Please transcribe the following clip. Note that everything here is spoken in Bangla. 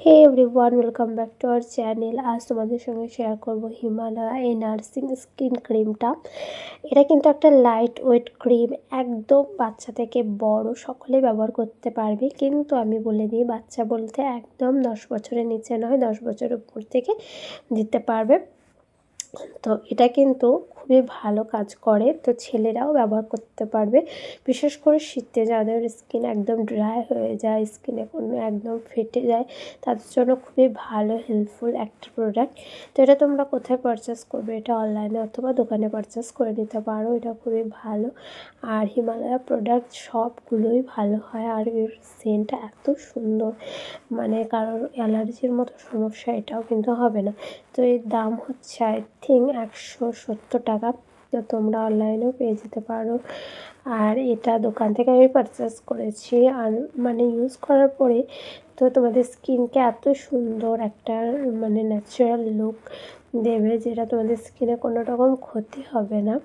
Hey everyone, welcome back to our channel. আজ তোমাদের সঙ্গে শেয়ার করব হিমালয়া এই নার্সিং স্কিন ক্রিমটা। এটা কিন্তু একটা লাইট ওয়েট ক্রিম, একদম বাচ্চা থেকে বড় সকলেই ব্যবহার করতে পারবে। কিন্তু আমি বলে দিই, বাচ্চা বলতে একদম 10 বছরের নিচে নয়, 10 বছরের উপর থেকে দিতে পারবে। তো এটা কিন্তু খুবই ভালো কাজ করে, তো ছেলেরাও ব্যবহার করতে পারবে। বিশেষ করে শীতে যাদের স্কিন একদম ড্রাই হয়ে যায়, স্কিনে কোনো একদম ফেটে যায়, তাদের জন্য খুবই ভালো হেল্পফুল একটা প্রোডাক্ট। তো এটা তোমরা কোথায় পারচেস করবে? এটা অনলাইনে অথবা দোকানে পারচেস করে নিতে পারো। এটা খুবই ভালো। আর হিমালয়া প্রোডাক্ট সবগুলোই ভালো হয়। আর এর সেন্টটা এত সুন্দর, মানে কারোর অ্যালার্জির মতো সমস্যা এটাও কিন্তু হবে না। তো এর দাম হচ্ছে আই থিঙ্ক 170 টাকা। তো তোমরা অনলাইনেও পেয়ে যেতে পারো। আর এটা দোকান থেকে আমি পারচেস করেছি। আর মানে ইউজ করার পরে তো তোমাদের স্কিনকে এত সুন্দর একটা মানে ন্যাচারাল লুক দেবে, যেটা তোমাদের স্কিনে কোনো রকম ক্ষতি হবে না।